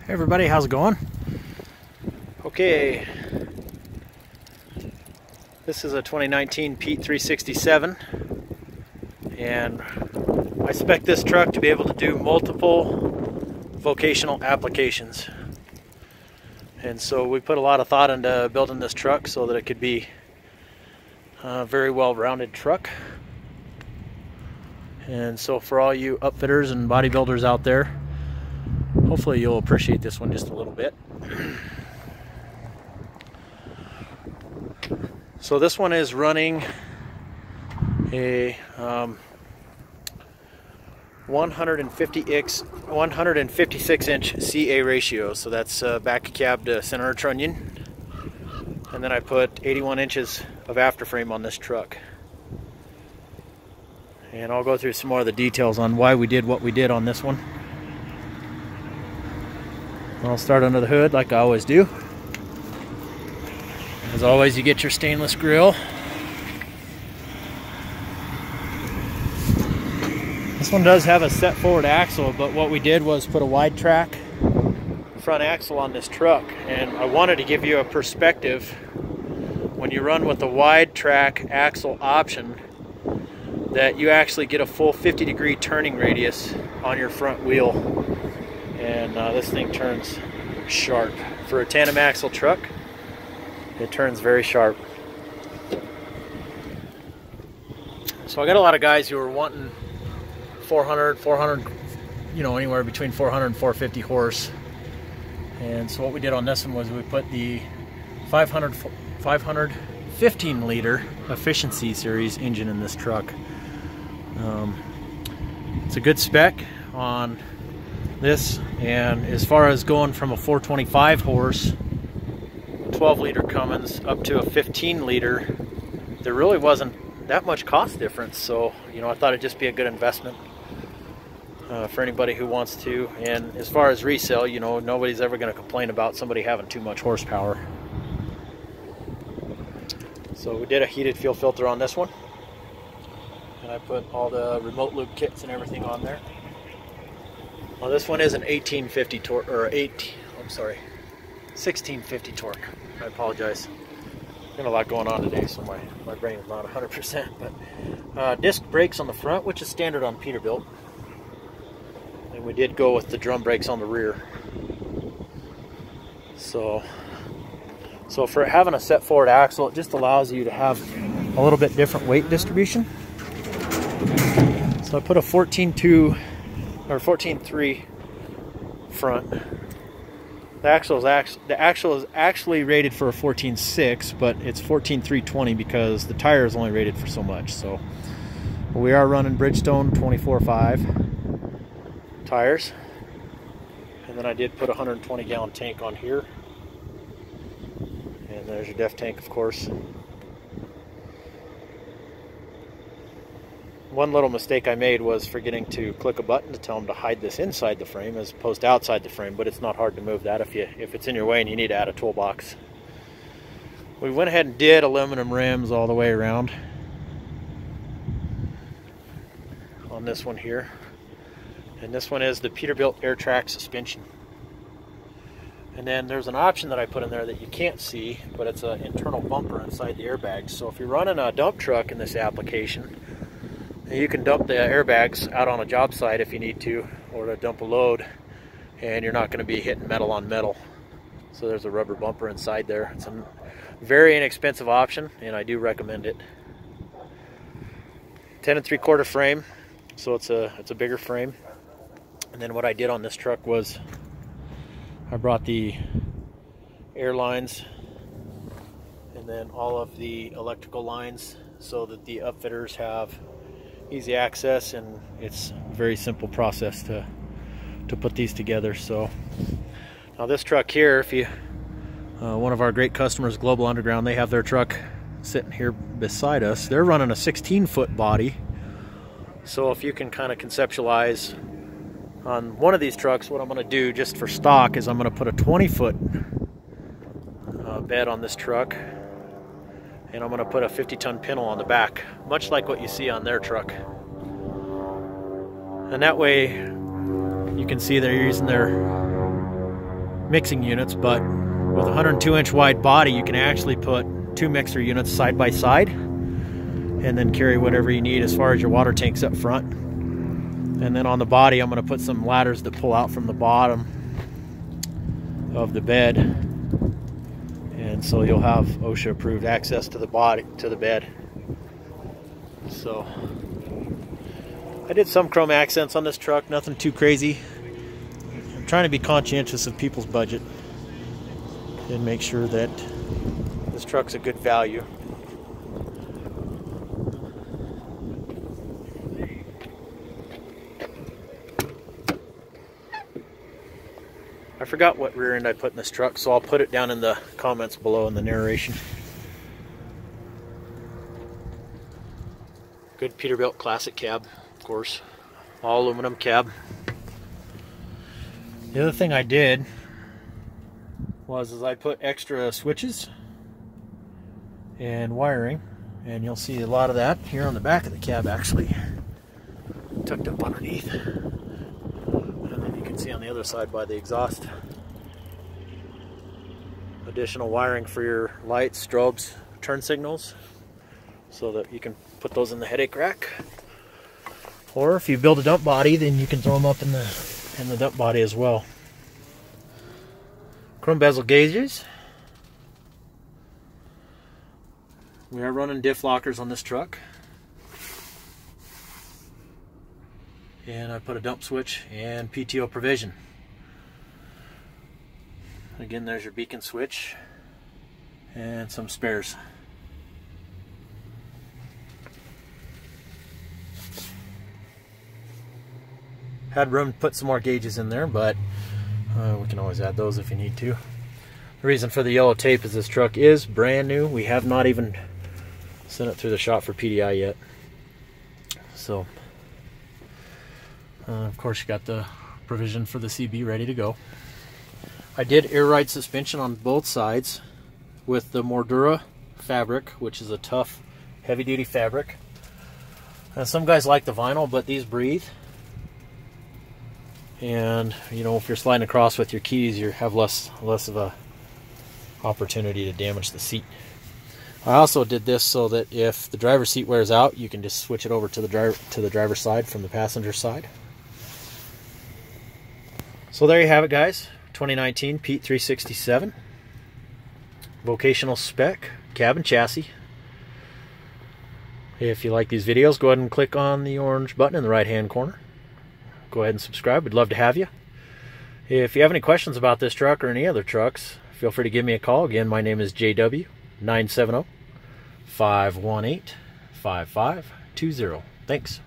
Hey everybody, how's it going? Okay, this is a 2019 Pete 367, and I spec this truck to be able to do multiple vocational applications. And so we put a lot of thought into building this truck so that it could be a very well-rounded truck. And so for all you upfitters and bodybuilders out there, hopefully you'll appreciate this one just a little bit. So this one is running a 156 inch CA ratio. So that's back cab to center trunnion. And then I put 81 inches of afterframe on this truck. And I'll go through some more of the details on why we did what we did on this one. I'll start under the hood like I always do. As always, you get your stainless grille. This one does have a set forward axle, but what we did was put a wide track front axle on this truck, and I wanted to give you a perspective when you run with the wide track axle option that you actually get a full 50-degree turning radius on your front wheel. And this thing turns sharp. For a tandem axle truck, it turns very sharp. So I got a lot of guys who are wanting 400, you know, anywhere between 400 and 450 horse. And so what we did on this one was we put the 500 15-liter efficiency series engine in this truck. It's a good spec on this, and as far as going from a 425 horse 12-liter Cummins up to a 15-liter, there really wasn't that much cost difference. So, you know, I thought it'd just be a good investment for anybody who wants to. And as far as resale, you know, nobody's ever going to complain about somebody having too much horsepower. So we did a heated fuel filter on this one, and I put all the remote loop kits and everything on there. Well, this one is an 1850 torque, or 1650 torque. I apologize. Got a lot going on today, so my brain is not 100%. But disc brakes on the front, which is standard on Peterbilt. And we did go with the drum brakes on the rear. So for having a set forward axle, it just allows you to have a little bit different weight distribution. So I put a 14.2 or 14.3 front. The axle is actually rated for a 14.6, but it's 14.320 because the tire is only rated for so much. So we are running Bridgestone 24.5 tires, and then I did put a 120-gallon tank on here, and there's your def tank, of course. One little mistake I made was forgetting to click a button to tell them to hide this inside the frame as opposed to outside the frame, but it's not hard to move that if it's in your way and you need to add a toolbox. We went ahead and did aluminum rims all the way around on this one here. And this one is the Peterbilt Trac suspension. And then there's an option that I put in there that you can't see, but it's an internal bumper inside the airbags. So if you're running a dump truck in this application, you can dump the airbags out on a job site if you need to, or to dump a load, and you're not going to be hitting metal on metal. So there's a rubber bumper inside there. It's a very inexpensive option, and I do recommend it. 10 3/4 frame, so it's a bigger frame. And then what I did on this truck was I brought the air lines and then all of the electrical lines so that the upfitters have easy access, and it's a very simple process to put these together. So now this truck here, if you one of our great customers, Global Underground, they have their truck sitting here beside us. They're running a 16-foot body. So if you can kind of conceptualize on one of these trucks, what I'm going to do just for stock is I'm going to put a 20-foot bed on this truck, and I'm going to put a 50-ton Pintle on the back, much like what you see on their truck. And that way you can see they're using their mixing units, but with a 102-inch wide body, you can actually put 2 mixer units side by side and then carry whatever you need as far as your water tanks up front. And then on the body, I'm going to put some ladders that pull out from the bottom of the bed, and so you'll have OSHA approved access to the bed. So I did some chrome accents on this truck, nothing too crazy. I'm trying to be conscientious of people's budget and make sure that this truck's a good value. I forgot what rear end I put in this truck, so I'll put it down in the comments below in the narration. Good Peterbilt classic cab, of course. All aluminum cab. The other thing I did was I put extra switches and wiring, and you'll see a lot of that here on the back of the cab, actually tucked up underneath. And then you can see on the other side by the exhaust, additional wiring for your lights, strobes, turn signals, so that you can put those in the headache rack. Or if you build a dump body, then you can throw them up in the dump body as well. Chrome bezel gauges. We are running diff lockers on this truck. And I put a dump switch and PTO provision. Again, there's your beacon switch and some spares. Had room to put some more gauges in there, but we can always add those if you need to. The reason for the yellow tape is this truck is brand new. We have not even sent it through the shop for PDI yet. So, of course, you got the provision for the CB ready to go. I did air ride suspension on both sides with the Mordura fabric, which is a tough, heavy-duty fabric. Some guys like the vinyl, but these breathe. And you know, if you're sliding across with your keys, you have less of a opportunity to damage the seat. I also did this so that if the driver's seat wears out, you can just switch it over to the driver's side from the passenger side. So there you have it, guys. 2019 Pete 367 vocational spec cab and chassis. If you like these videos, go ahead and click on the orange button in the right hand corner. Go ahead and subscribe. We'd love to have you. If you have any questions about this truck or any other trucks, feel free to give me a call. Again, my name is JW-970-518-5520. Thanks.